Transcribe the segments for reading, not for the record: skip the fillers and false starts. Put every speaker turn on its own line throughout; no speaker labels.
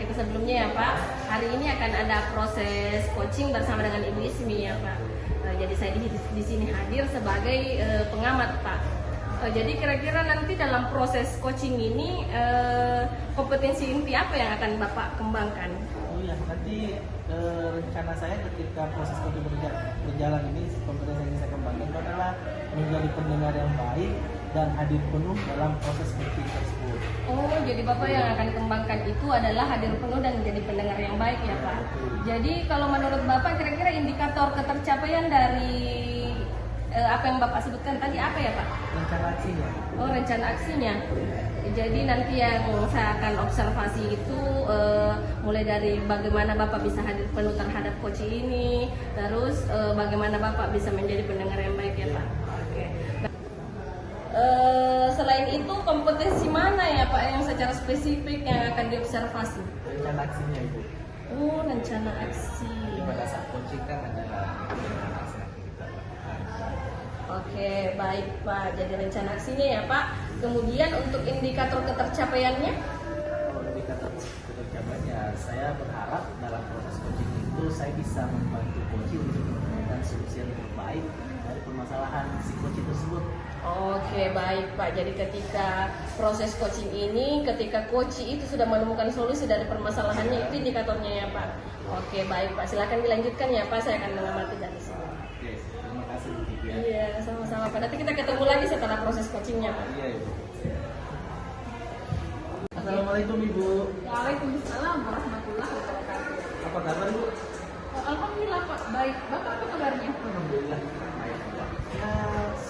kita sebelumnya ya Pak. Hari ini akan ada proses coaching bersama dengan Ibu Ismi ya Pak. Jadi saya di sini hadir sebagai pengamat Pak. Jadi kira-kira nanti dalam proses coaching ini kompetensi inti apa yang akan Bapak kembangkan?
Oh iya, nanti rencana saya ketika proses coaching berjalan ini, kompetensi yang saya kembangkan itu adalah menjadi pendengar yang baik dan hadir penuh dalam proses coaching tersebut.
Oh, jadi Bapak yang akan kembangkan itu adalah hadir penuh dan menjadi pendengar yang baik ya Pak. Jadi kalau menurut Bapak kira-kira indikator ketercapaian dari apa yang Bapak sebutkan tadi apa ya Pak?
Rencana aksinya.
Oh, rencana aksinya. Jadi nanti yang saya akan observasi itu mulai dari bagaimana Bapak bisa hadir penuh terhadap coaching ini, terus bagaimana Bapak bisa menjadi pendengar yang baik ya Pak. Oke. Selain itu kompetensi mana ya Pak yang secara spesifik yang akan diobservasi?
Rencana aksinya Ibu.
Oh, rencana aksi.
Pada saat coaching kan ada rencana aksi yang kita lakukan.
Oke, baik Pak. Jadi rencana aksinya ya Pak. Kemudian untuk indikator ketercapaiannya?
Kalau indikator ketercapaiannya, saya berharap dalam proses coaching itu saya bisa membantu coaching untuk menemukan solusi yang terbaik dari permasalahan si coaching tersebut.
Oke, baik Pak. Jadi ketika proses coaching ini, ketika coaching itu sudah menemukan solusi dari permasalahannya, itu indikatornya ya Pak. Oke, baik Pak. Silakan dilanjutkan ya Pak. Saya akan mengamati dari sini.
Oke, terima kasih Bu Tia.
Iya, sama-sama Pak. Nanti kita ketemu lagi setelah proses coachingnya Pak.
Iya Ibu. Assalamualaikum Ibu.
Waalaikumsalam warahmatullahi wabarakatuh.
Apa kabar Bu?
Alhamdulillah Pak, baik. Bapak apa kabarnya?
Alhamdulillah baik Pak. Ya,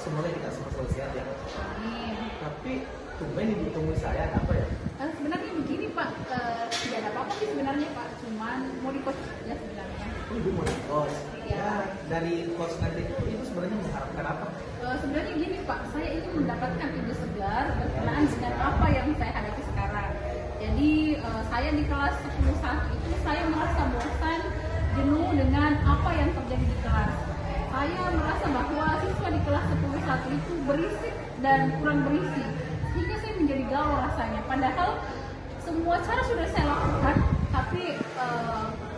semoga kita semua selalu sehat ya.
Amin.
Tapi tumben Ibu temui saya, ada apa ya?
Sebenarnya begini Pak, tidak ada apa-apa sih sebenarnya Pak, cuman mau di coach ya sebenarnya.
Oh, Ibu mau di kos.
Iya.
Ya, dari kos nanti itu sebenarnya mengharapkan apa?
Sebenarnya gini Pak, saya ingin mendapatkan ide segar berkenaan dengan apa yang saya hadapi sekarang. Jadi saya di kelas 10 itu saya merasa bosan, jenuh dengan apa yang terjadi di kelas. Saya merasa bahwa siswa di kelas 10 itu berisik dan kurang berisi, sehingga saya menjadi galau rasanya. Padahal semua cara sudah saya lakukan, tapi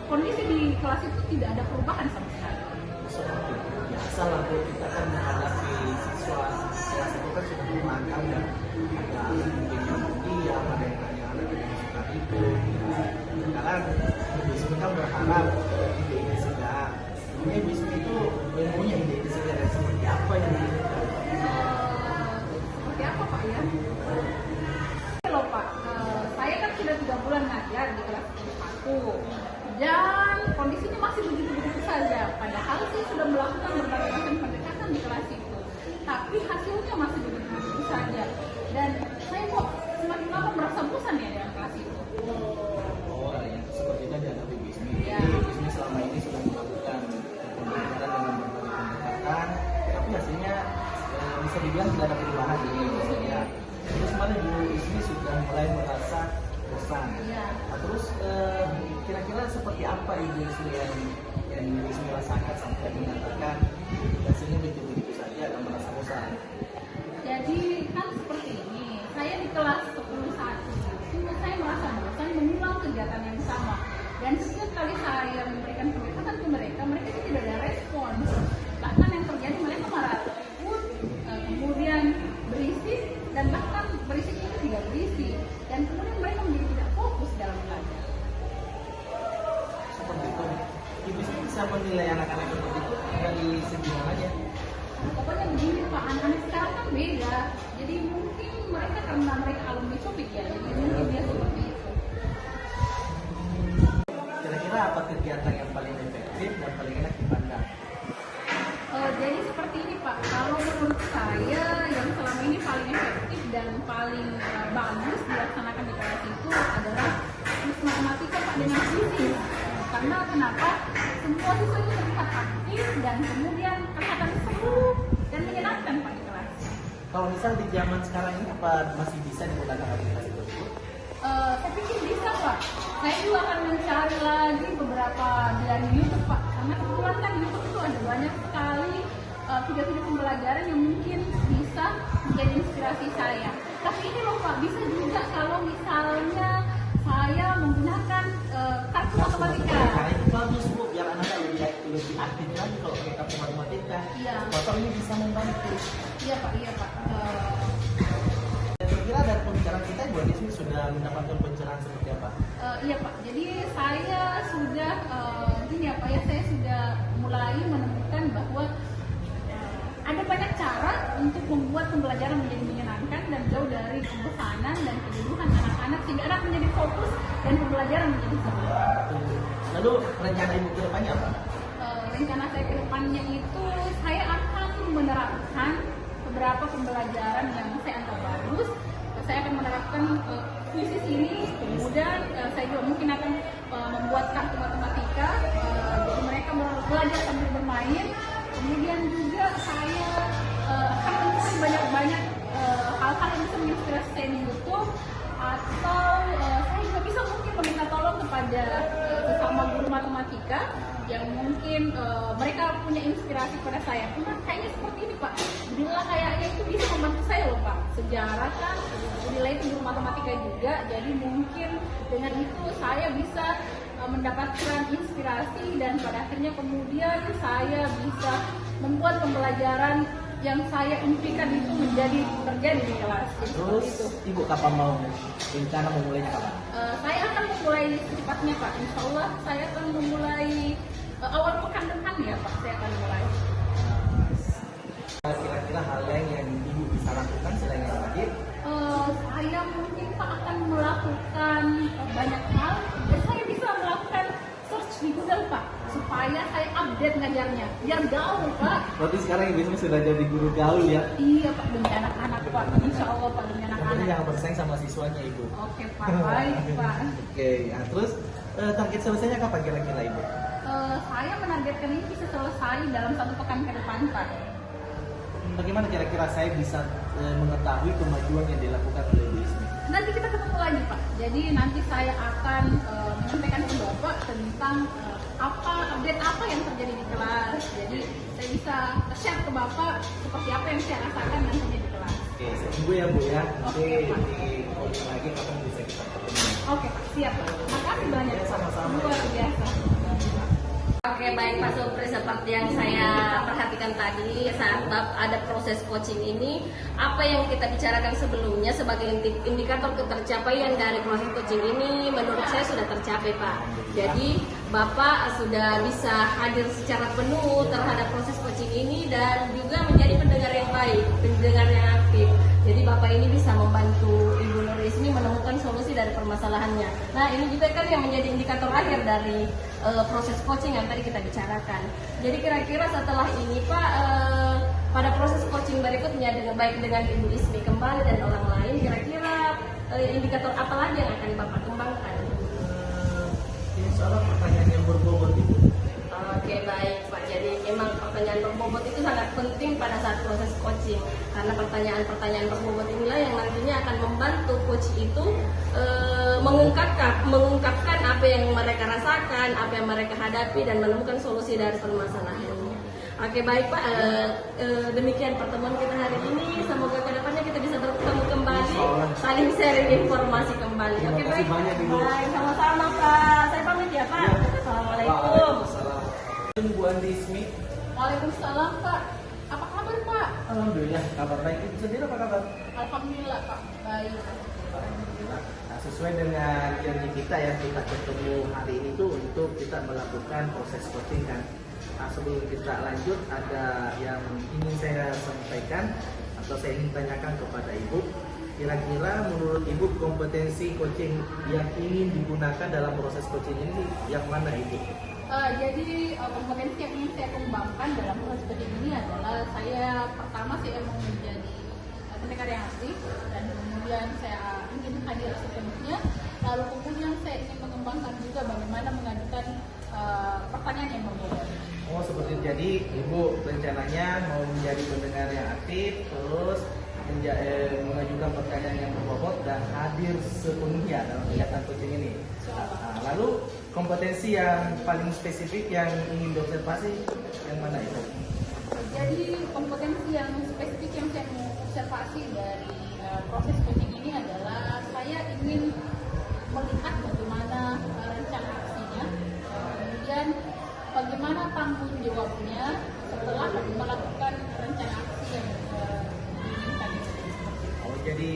kondisi di kelas itu tidak ada perubahan sama sekali.
Seperti biasa lah Bu, kita kan menghadapi siswa kelas itu kan sudah magang dan ada mungkin yang diam, ada yang anak yang suka itu. Sekarang Ibu Ismi kan berharap ide-ide segar. Ini Ibu Ismi itu ilmunya ide-ide segar yang seperti apa yang diinginkan?
Seperti apa Pak ya? Loh Pak, saya kan sudah 3 bulan ngajar di kelas 1 dan kondisinya masih begitu-begitu saja. Padahal saya sudah melakukan berbagai macam pendekatan di kelas itu, tapi hasilnya masih begitu-begitu saja. Dan saya kok semakin lama merasa bosan ya dengan kelas itu.
Oh, ya, seperti itu ada Ibu Ismi.
Ya.
Jadi Ibu Ismi selama ini sudah melakukan pembelajaran dengan berbagai pendekatan, tapi hasilnya bisa dibilang tidak ada perubahan di Ibu Ismi ya. Terus kemarin Ibu Ismi sudah mulai merasa bosan.
Ya.
Nah, terus kira-kira seperti apa Ibu Ismi yang Ibu Ismi rasakan sampai mengatakan hasilnya begitu-begitu saja dan merasa bosan?
Jadi kan seperti ini, saya di kelas 10 saya merasa bosan mengulang kegiatan yang sama. Dan setiap kali saya memberikan pendekatan ke mereka, mereka tidak ada respon. Bahkan yang terjadi mereka marah ribut, kemudian berisik, dan bahkan berisik itu tidak berisi. Dan kemudian mereka menjadi tidak fokus dalam belajar.
Seperti itu. Ibu Ismi bisa menilai anak-anak seperti itu dari segi mananya?
Pokoknya begini Pak, anak-anak sekarang kan beda. Jadi mungkin mereka karena mereka alumni Copik ya, jadi mungkin dia seperti itu.
Kira-kira apa kegiatan yang paling efektif dan paling enak dipandang?
Jadi seperti ini Pak, kalau menurut saya yang selama ini paling efektif dan paling bagus dilaksanakan di kelas itu adalah kuis matematika Pak dengan fisik. Karena kenapa? Semua siswa itu terlihat aktif dan kemudian kelihatan seru dan menyenangkan Pak di kelas.
Kalau misal di zaman sekarang ini apa masih bisa digunakan aplikasi tersebut?
Saya pikir bisa Pak. Saya juga akan mencari lagi beberapa dari YouTube Pak. Karena kebetulan kan YouTube itu ada banyak sekali video-video pembelajaran yang mungkin bisa menjadi inspirasi saya. Tapi ini loh Pak, bisa juga kalau misalnya saya menggunakan
aktif lagi kalau kita matematika.
Iya.
Atau ini bisa membantu.
Iya Pak, iya Pak.
Kira-kira dari pembicaraan kita Ibu Andi sudah mendapatkan pencerahan seperti apa?
Iya Pak, jadi saya sudah gini ya Pak ya, saya sudah mulai menemukan bahwa ada banyak cara untuk membuat pembelajaran menjadi menyenangkan dan jauh dari kebosanan dan kejenuhan anak-anak sehingga anak menjadi fokus dan pembelajaran menjadi seru.
Lalu rencana Ibu ke depannya apa?
Rencana saya ke depannya itu saya akan menerapkan beberapa pembelajaran yang saya anggap bagus. Saya akan menerapkan kuisis ini, kemudian saya juga mungkin akan membuat kartu matematika, jadi mereka belajar sambil bermain. Kemudian juga saya akan mencari banyak-banyak hal-hal yang bisa menginspirasi saya di YouTube, atau saya juga bisa mungkin meminta tolong kepada sesama guru matematika yang mungkin mereka punya inspirasi pada saya. Kayaknya seperti ini Pak, Udila kayaknya itu bisa membantu saya loh Pak. Sejarah kan, Udila itu guru matematika juga, jadi mungkin dengan itu saya bisa mendapatkan inspirasi dan pada akhirnya kemudian saya bisa membuat pembelajaran yang saya impikan itu menjadi terjadi di kelas. Jadi
Terus
itu.
Ibu kapan mau rencana memulainya kapan?
Saya akan memulai secepatnya Pak. Insya Allah saya akan memulai awal pekan depan ya Pak. Saya akan mulai.
Kira-kira hal lain yang Ibu bisa lakukan selain yang tadi?
Saya mungkin Pak akan melakukan banyak hal. Dan saya bisa melakukan search di Google Pak, supaya saya update ngajarnya biar gaul Pak.
Berarti sekarang Ibu sudah jadi guru gaul ya?
Iya Pak, demi anak-anak Pak. Insya Allah Pak, demi
Yang penting
anak-anak.
jangan bersaing sama siswanya Ibu.
Oke Pak, baik Pak.
Oke, nah terus target selesainya kapan kira-kira Ibu?
Saya menargetkan ini bisa selesai dalam 1 pekan ke depan Pak.
Bagaimana kira-kira saya bisa mengetahui kemajuan yang dilakukan oleh Ibu Ismi?
Nanti kita ketemu lagi Pak. Jadi nanti saya akan menyampaikan ke Bapak tentang update apa yang terjadi di kelas. Jadi saya bisa share ke Bapak seperti apa yang saya rasakan nantinya di kelas.
Oke, saya tunggu ya Bu ya. Nanti
Oke, Pak.
di polling lagi kapan bisa kita ketemu.
Oke Pak, siap Pak. Makasih banyak.
Ya, sama-sama.
Luar biasa.
Oke, baik Pak Supri, seperti yang saya perhatikan tadi saat ada proses coaching ini, apa yang kita bicarakan sebelumnya sebagai indikator ketercapaian dari proses coaching ini menurut saya sudah tercapai Pak. Jadi Bapak sudah bisa hadir secara penuh terhadap proses coaching ini dan juga menjadi pendengar yang baik, pendengar yang aktif. Jadi Bapak ini bisa membantu Ibu Nur Ismi menemukan solusi dari permasalahannya. Nah, ini juga kan yang menjadi indikator akhir dari proses coaching yang tadi kita bicarakan. Jadi kira-kira setelah ini Pak, pada proses coaching berikutnya baik dengan Ibu Ismi kembali dan orang lain, kira-kira indikator apa lagi yang akan Bapak kembangkan?
Ini soal pertanyaan yang berbobot Ibu.
Oke, baik Pak. Jadi memang pertanyaan berbobot itu sangat penting pada saat proses coaching, karena pertanyaan-pertanyaan berbobot inilah yang nantinya akan membantu coach itu mengungkapkan apa yang mereka rasakan, apa yang mereka hadapi dan menemukan solusi dari permasalahannya. Oke, baik Pak. Demikian pertemuan kita hari ini. Semoga kedepannya kita bisa bertemu kembali, saling sharing informasi kembali.
Terima
Oke,
kasih
baik.
banyak, Ibu.
Baik, sama-sama Pak. Saya pamit ya Pak. Assalamualaikum.
Bu Andi Ismi.
Waalaikumsalam Pak. Apa kabar Pak?
Alhamdulillah kabar baik. Ibu sendiri apa kabar?
Alhamdulillah Pak. Baik.
Alhamdulillah. Nah, sesuai dengan janji kita ya, kita ketemu hari ini tuh untuk kita melakukan proses coaching kan. Nah, sebelum kita lanjut ada yang ingin saya sampaikan atau saya ingin tanyakan kepada Ibu. Kira-kira menurut Ibu kompetensi coaching yang ingin digunakan dalam proses coaching ini yang mana Ibu?
Jadi kompetensi yang ingin saya kembangkan dalam proses coaching ini adalah pertama saya mau menjadi pendengar yang aktif dan kemudian saya ingin hadir sepenuhnya, lalu kemudian saya ingin mengembangkan juga bagaimana mengajukan pertanyaan yang berbobot.
Oh seperti itu. Jadi Ibu rencananya mau menjadi pendengar yang aktif, terus mengajukan pertanyaan yang berbobot dan hadir sepenuhnya dalam kegiatan coaching ini. Nah, lalu kompetensi yang paling spesifik yang ingin diobservasi yang mana itu?
Jadi kompetensi yang spesifik yang saya mau observasi dari proses coaching ini adalah saya ingin melihat bagaimana rencana aksinya, kemudian bagaimana tanggung jawabnya setelah melakukan rencana aksi yang diinginkan.
Oh, jadi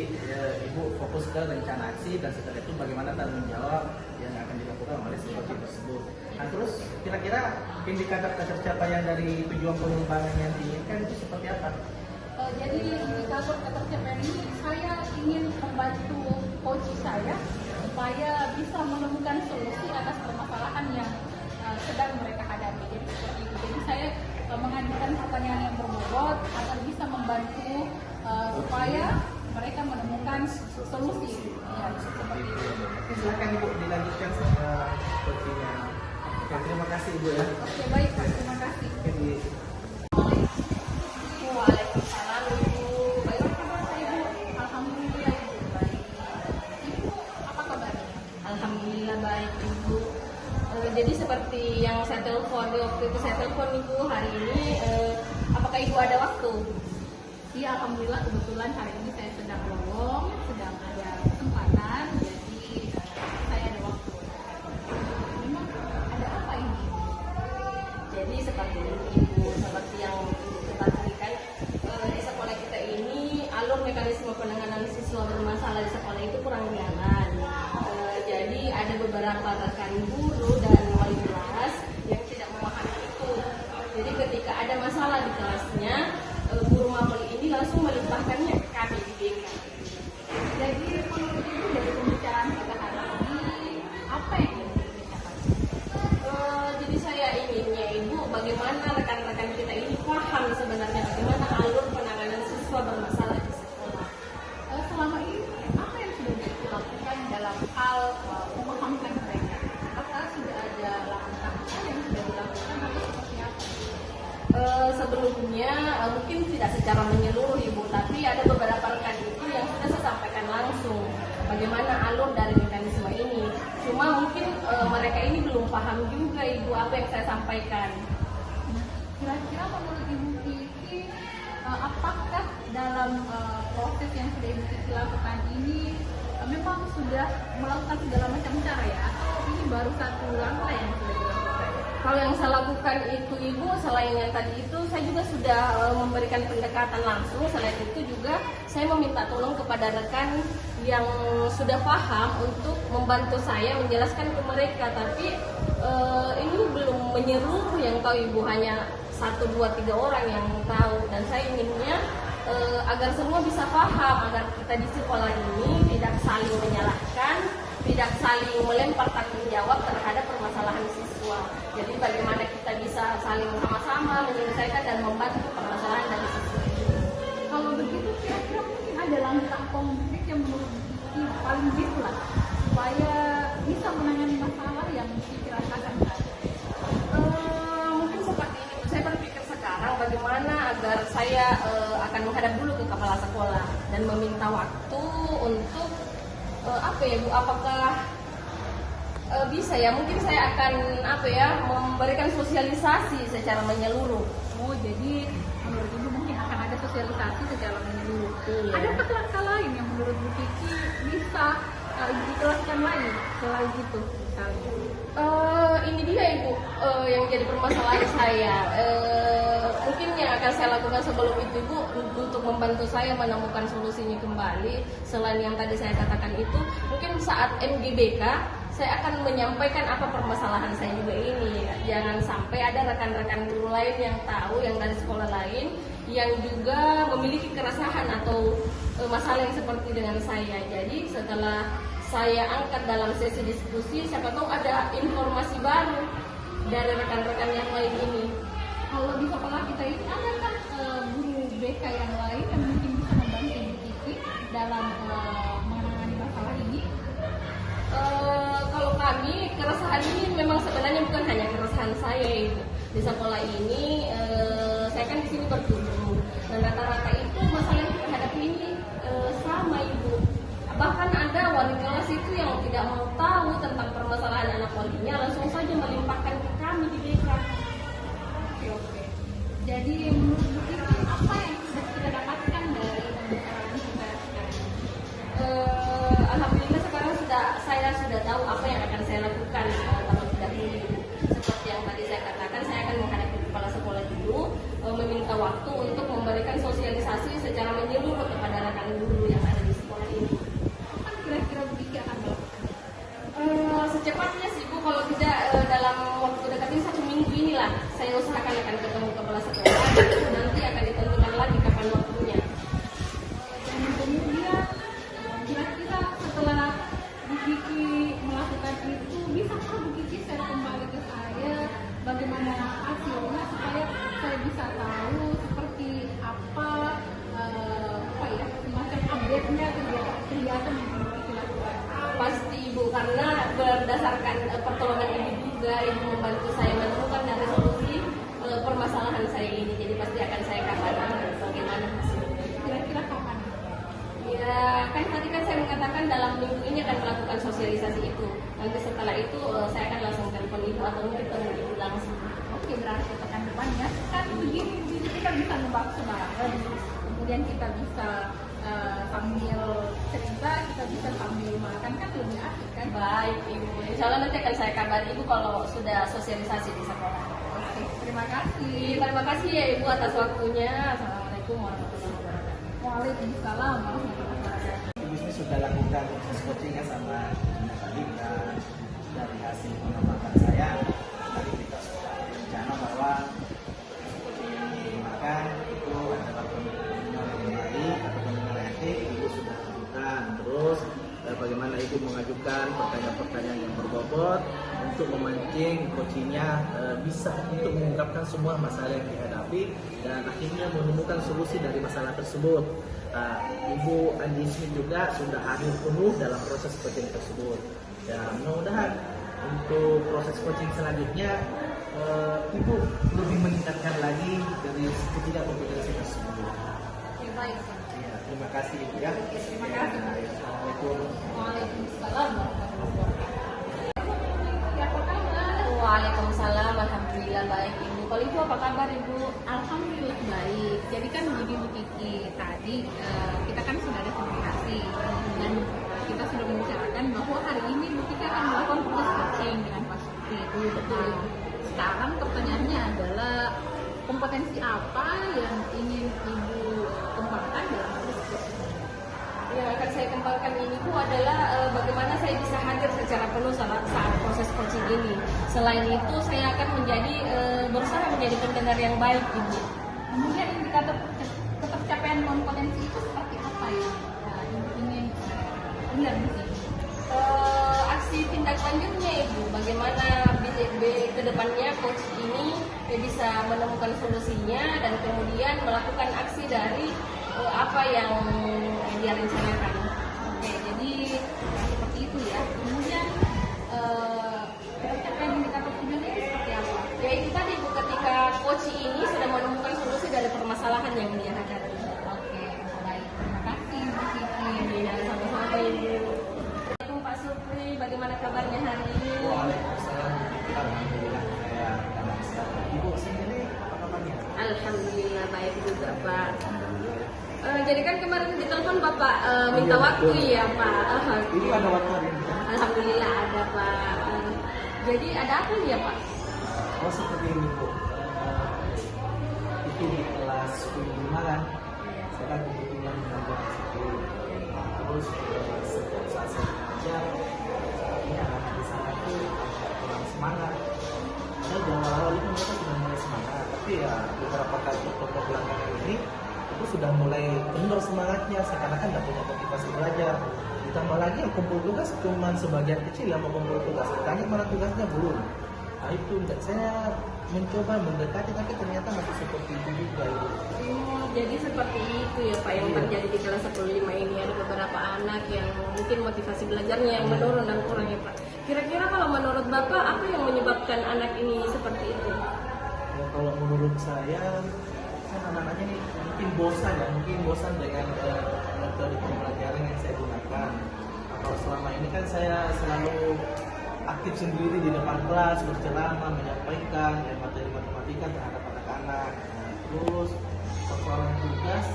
Ibu fokus ke rencana aksi dan setelah itu bagaimana tanggung jawab yang akan dilakukan oleh si coaching tersebut. Nah, terus kira-kira indikator ketercapaian dari tujuan pengembangan yang diinginkan itu seperti apa?
Jadi indikator ketercapaian ini saya ingin membantu coach saya supaya bisa menemukan solusi atas permasalahan yang sedang mereka hadapi. Jadi seperti itu. Jadi saya mengajukan pertanyaan yang berbobot agar bisa membantu supaya mereka menemukan solusi. Ya, seperti itu.
Oke, silakan Ibu dilanjutkan sama coachingnya. Oke, terima kasih Ibu ya.
Oke, baik Pak, terima kasih.
Oke,
Waalaikumsalam Ibu.
Baik, kabar saya Ibu. Alhamdulillah Ibu baik. Ibu apa kabarnya?
Alhamdulillah baik Ibu. Jadi seperti yang saya telepon waktu itu saya telepon Ibu hari ini, apakah Ibu ada waktu?
Iya, alhamdulillah kebetulan hari ini saya sedang lowong, sedang ada kesempatan, jadi saya ada waktu. Memang ada apa ini?
Jadi seperti itu Ibu, seperti yang Ibu ketahui kan, di sekolah kita ini alur mekanisme penanganan siswa bermasalah di sekolah itu kurang jalan. Jadi ada beberapa rekan guru dan wali kelas yang tidak memahami itu. Jadi ketika ada masalah di kelasnya, guru mapel ini langsung melimpahkannya ke kami di BK.
Jadi menurut Ibu dari pembicaraan kita hari ini, apa yang ingin dibicarakan?
Jadi saya inginnya Ibu, bagaimana rekan-rekan kita ini paham sebenarnya bagaimana alur penanganan siswa bermasalah di sekolah.
Selama ini apa yang sudah dilakukan dalam hal memahamkan mereka? Apakah sudah ada langkah-langkah yang sudah dilakukan atau seperti apa?
Sebelumnya mungkin tidak secara menyeluruh Ibu, tapi ada beberapa rekan itu yang sudah saya sampaikan langsung bagaimana alur dari mekanisme ini. Cuma mungkin mereka ini belum paham juga Ibu apa yang saya sampaikan.
Kira-kira menurut Ibu Kiki, apakah dalam proses yang sudah Ibu Kiki lakukan ini memang sudah melakukan segala macam cara ya? Atau ini baru satu langkah yang sudah dilakukan?
Kalau yang saya lakukan itu Ibu, selain yang tadi itu saya juga sudah memberikan pendekatan langsung. Selain itu juga saya meminta tolong kepada rekan yang sudah paham untuk membantu saya menjelaskan ke mereka. Tapi ini belum menyeluruh yang tahu Ibu, hanya 1, 2, 3 orang yang tahu. Dan saya inginnya agar semua bisa paham, agar kita di sekolah ini tidak saling menyalahkan, tidak saling melempar tanggung jawab terhadap permasalahan siswa. Jadi bagaimana kita bisa saling sama-sama menyelesaikan dan membantu permasalahan dari siswa ini.
Kalau begitu kira-kira mungkin ada langkah konkret yang menurut Kiki paling jitu lah supaya bisa menangani masalah yang Kiki rasakan tadi.
Mungkin seperti ini, saya berpikir sekarang bagaimana agar saya akan menghadap dulu ke kepala sekolah dan meminta waktu untuk apa ya Bu, apakah bisa ya, mungkin saya akan memberikan sosialisasi secara menyeluruh.
Oh, jadi menurut Ibu mungkin akan ada sosialisasi secara menyeluruh.
Iya.
Adakah langkah lain yang menurut Bu Kiki bisa dikelaskan lagi selain itu misalnya?
Ini dia Ibu, yang jadi permasalahan saya. Mungkin yang akan saya lakukan sebelum itu Ibu, untuk membantu saya menemukan solusinya kembali. Selain yang tadi saya katakan itu, mungkin saat MGBK saya akan menyampaikan apa permasalahan saya juga ini. Jangan sampai ada rekan-rekan guru lain yang tahu, yang dari sekolah lain, yang juga memiliki keresahan atau masalah yang seperti dengan saya. Jadi setelah saya angkat dalam sesi diskusi, siapa tahu ada informasi baru dari rekan-rekan yang lain ini.
Kalau di sekolah kita ini adakah guru BK yang lain yang mungkin bisa membantu Bu Kiki dalam menangani masalah ini?
Kalau kami, keresahan ini memang sebenarnya bukan hanya keresahan saya Ibu. Di sekolah ini, saya kan di sini bertujuh, dan rata-rata itu masalah yang kita hadapi ini sama Ibu. Bahkan ada wali kelas itu yang tidak mau tahu tentang permasalahan anak walinya, langsung saja melimpahkan ke kami di BK.
Oke. Jadi menurut Bu Kiki apa yang sudah kita dapatkan dari pembicaraan kita sekarang?
Alhamdulillah sekarang saya sudah tahu apa yang akan saya lakukan terlebih dahulu. Seperti yang tadi saya katakan, saya akan menghadapi
bisa tahu seperti apa semacam update-nya kegiatan yang kita lakukan.
Pasti Ibu, karena berdasarkan pertolongan Ibu juga, Ibu membantu saya menemukan dan resolusi permasalahan saya ini. Jadi pasti akan saya kabarkan bagaimana hasilnya.
Kira-kira kapan?
Ya, kan tadi kan saya mengatakan dalam minggu ini akan melakukan sosialisasi itu. Nanti setelah itu saya akan langsung telepon Ibu atau mungkin ketemu Ibu langsung.
Oke, berarti pekan depan ya. Kan begini kita bisa ngebahas bareng. Kemudian kita bisa sambil cerita, kita bisa sambil makan, kan lebih asik kan?
Baik Ibu, insya Allah nanti akan saya kabari Ibu kalau sudah sosialisasi di sekolah.
Oke, terima kasih.
Terima kasih ya Ibu atas waktunya. Assalamualaikum warahmatullahi wabarakatuh.
Waalaikumsalam warahmatullahi wabarakatuh.
Ibu Ismi sudah lakukan proses coachingnya sama Bunda tadi, dan dari hasil pengamatan saya tadi kita sudah rencana bahwa seperti makan itu adalah pendengar yang baik atau pendengar etik. Ibu sudah lakukan, terus bagaimana Ibu mengajukan pertanyaan-pertanyaan yang berbobot untuk memancing coachingnya bisa untuk mengungkapkan semua masalah yang dihadapi dan akhirnya menemukan solusi dari masalah tersebut. Ibu Andi Ismi juga sudah hadir penuh dalam proses coaching tersebut. Ya, mudah-mudahan untuk proses coaching selanjutnya Ibu lebih meningkatkan lagi dari ketiga kompetensi tersebut.
Oke, baik.
Ya, terima kasih Ibu ya.
Terima kasih.
Ya, Assalamualaikum.
Waalaikumsalam warahmatullahi wabarakatuh. Ya, apa kabar?
Waalaikumsalam, alhamdulillah baik Ibu. Kalau Ibu apa kabar Ibu?
Alhamdulillah baik. Jadi kan begini Bu Kiki, tadi kita kan sudah ada komunikasi dan kita sudah membicarakan bahwa hari ini Bu Kiki akan melakukan proses coaching dengan Pak Sukri. Betul. Sekarang pertanyaannya adalah kompetensi apa yang ingin Ibu kembangkan dalam proses coaching?
Yang akan saya kembangkan ini Bu adalah bagaimana saya bisa hadir secara penuh saat proses coaching ini. Selain itu saya akan menjadi berusaha menjadi pendengar yang baik Ibu.
Kemudian indikator ketercapaian kompetensi itu seperti apa ya? Ibu ingin lihat di sini.
Aksi tindak lanjutnya Ibu, bagaimana ke depannya coach ini bisa menemukan solusinya dan kemudian melakukan aksi dari apa yang dia rencanakan.
Oke, jadi seperti itu ya. Kemudian ketercapaian indikator tujuannya itu seperti apa?
Ya itu tadi Bu, ketika coach ini sudah menemukan solusi dari permasalahan yang dia hadapi.
Oke, baik. Terima kasih Bu Kiki.
Ya, sama-sama Ibu. Assalamualaikum Pak Supri, bagaimana kabarnya hari ini?
Waalaikumsalam. Alhamdulillah saya dalam sehat. Ibu sendiri apa kabarnya?
Alhamdulillah baik juga Pak. Jadi kan kemarin ditelepon Bapak minta waktu ya Pak.
Ibu ada waktu hari ini?
Alhamdulillah ada Pak. Jadi ada apa nih ya Pak?
Oh seperti ini Bu. Itu di kelas 5 kan. Saya kan kebetulan mengajar di situ. Terus setiap saat saya mengajar, ini anak-anak di sana tuh kurang semangat. Saya di awal-awal itu mereka sudah mulai semangat, tapi ya beberapa kali beberapa belakangan ini itu sudah mulai kendor semangatnya, seakan-akan tidak punya motivasi belajar. Ditambah lagi yang kumpul tugas cuma sebagian kecil yang mau kumpul tugas, tanya mana tugasnya belum. Nah itu saya mencoba mendekati tapi ternyata masih seperti itu juga.
Jadi seperti itu ya Pak yang terjadi di kelas 15 ini, ada beberapa anak yang mungkin motivasi belajarnya yang menurun dan kurang ya Pak. Kira-kira kalau menurut Bapak apa yang menyebabkan anak ini seperti itu?
Ya, kalau menurut saya kan anak-anaknya ini mungkin bosan dengan metode pembelajaran yang saya gunakan. Nah, kalau selama ini kan saya selalu aktif sendiri di depan kelas berceramah menyampaikan materi matematika terhadap anak-anak. Nah, terus persoalan tugas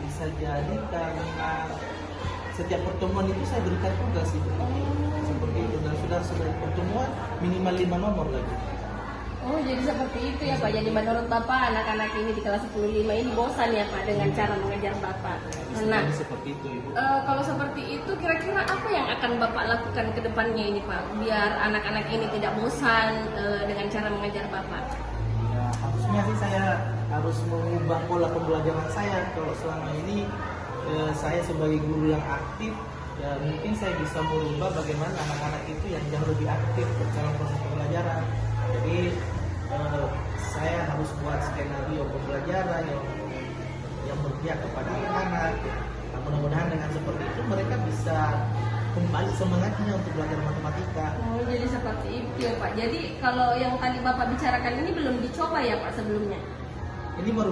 bisa jadi karena setiap pertemuan itu saya berikan tugas itu seperti itu, dan sudah pertemuan minimal 5 nomor lagi.
Oh jadi seperti itu ya Pak. Jadi menurut Bapak anak-anak ini di kelas 15 ini bosan ya Pak dengan cara mengajar Bapak. Nah
seperti itu Ibu.
Kalau seperti itu kira-kira apa yang akan Bapak lakukan ke depannya ini Pak, biar anak-anak ini tidak bosan dengan cara mengajar Bapak?
Ya harusnya sih saya harus mengubah pola pembelajaran saya. Kalau selama ini saya sebagai guru yang aktif, ya mungkin saya bisa merubah bagaimana anak-anak itu yang jauh lebih aktif dalam proses pembelajaran. Jadi saya harus buat skenario pembelajaran yang berpihak kepada anak-anak. Nah, mudah-mudahan dengan seperti itu mereka bisa kembali semangatnya untuk belajar matematika.
Oh, jadi seperti itu ya Pak. Jadi kalau yang tadi Bapak bicarakan ini belum dicoba ya Pak sebelumnya?
Ini baru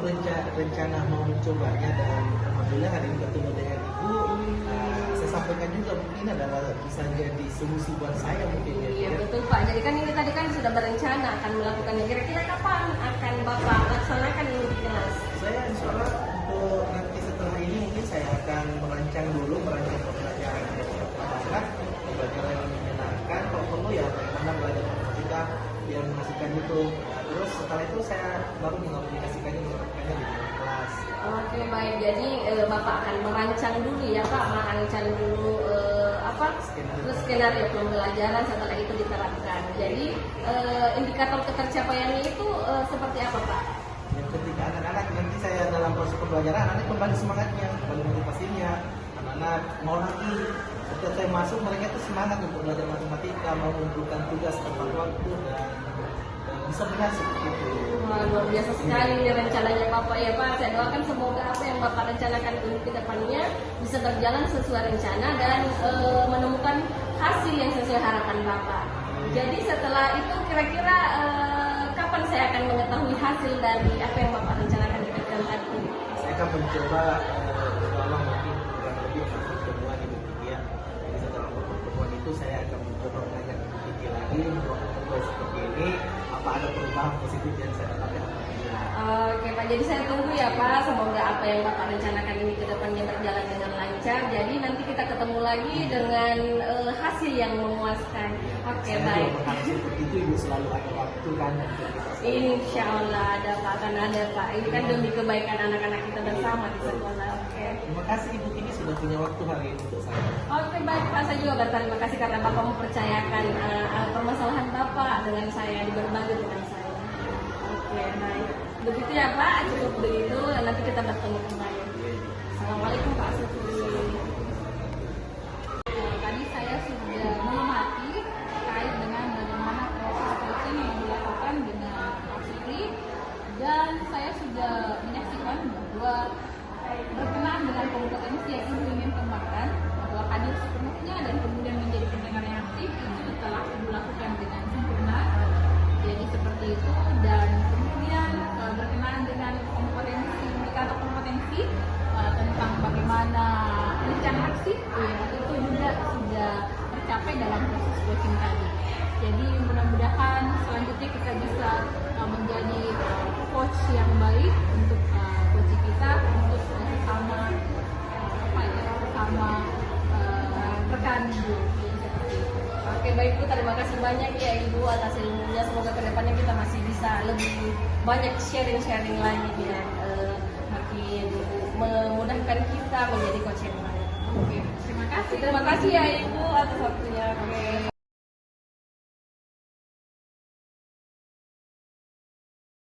rencana mau mencobanya, dan alhamdulillah hari ini bertemu dengan ibu. Saya sampaikan juga mungkin adalah bisa jadi solusi buat saya mungkin ya.
Iya betul Pak. Jadi kan ini tadi kan sudah berencana akan melakukannya. Kira-kira kapan akan Bapak laksanakan ini di kelas?
Saya insya Allah untuk nanti setelah ini mungkin saya akan merancang pembelajaran yang bermanfaat, pembelajaran yang menyenangkan. Kalau perlu ya bagaimana belajar matematika yang menghasilkan itu. Terus setelah itu saya baru mengaplikasikannya di kelas.
Oke baik. Jadi Bapak akan merancang dulu ya Pak, merancang dulu skenario pembelajaran, setelah itu diterapkan. Jadi indikator ketercapaiannya itu seperti apa Pak?
Ya, ketika anak-anak nanti saya dalam proses pembelajaran, anak kembali semangatnya, kembali motivasinya, anak-anak mau lagi. Setelah saya masuk, mereka itu semangat untuk belajar matematika, mau mengumpulkan tugas tepat waktu dan bisa berhasil seperti itu.
Wah, luar biasa sekali nih rencananya Bapak ya Pak. Saya doakan semoga apa yang Bapak rencanakan untuk ke depannya bisa berjalan sesuai rencana dan menemukan hasil yang sesuai harapan Bapak. Jadi setelah itu kira-kira kapan saya akan mengetahui hasil dari apa yang Bapak rencanakan di depan tadi?
Saya akan mencoba dalam mungkin kurang lebih 4 pertemuan Ibu Kiki ya. Jadi setelah pertemuan itu saya akan mencoba mengajak Ibu Kiki lagi untuk pertemuan seperti ini. Apa ada perubahan positif yang saya dapatkan?
Oke Pak, jadi saya tunggu ya Pak. Semoga apa yang Bapak rencanakan ini ke depannya berjalan dengan lancar. Jadi nanti kita ketemu lagi dengan hasil yang memuaskan. Oke
Saya
baik.
juga berharap seperti itu Ibu selalu ada waktu kan untuk kita.
Insya Allah ada Pak, akan ada Pak. Ini kan demi kebaikan anak-anak kita bersama di sekolah. Oke.
Terima kasih Ibu Kiki sudah punya waktu hari ini untuk saya.
Oke baik Pak, saya juga berterima kasih karena Bapak mempercayakan permasalahan Bapak dengan saya, berbagi dengan saya. Oke baik. Begitu ya Pak, cukup begitu. Nanti kita bertemu kembali. Assalamualaikum Pak Sufi.
Tadi saya sudah mengamati terkait dengan bagaimana proses coaching yang dilakukan dengan Pak Siri, dan saya sudah menyaksikan bahwa berkenaan dengan kompetensi yang ibu ingin kembangkan, bahwa hadir sepenuhnya dan kemudian menjadi pendengar yang aktif itu telah dilakukan dengan sempurna. Jadi seperti itu, dan kemudian berkenaan dengan kompetensi, indikator kompetensi tentang bagaimana rencana aksi itu juga sudah tercapai dalam proses coaching tadi. Jadi mudah-mudahan selanjutnya kita bisa menjadi coach yang baik untuk coaching kita, untuk sesama rekan Ibu. Seperti itu.
Oke baik Bu, terima kasih banyak ya Ibu atas ilmunya. Semoga kedepannya kita masih bisa lebih banyak sharing-sharing lagi biar makin memudahkan kita menjadi coach yang baik.
Oke, terima kasih.
Terima kasih ya Ibu atas waktunya. Oke.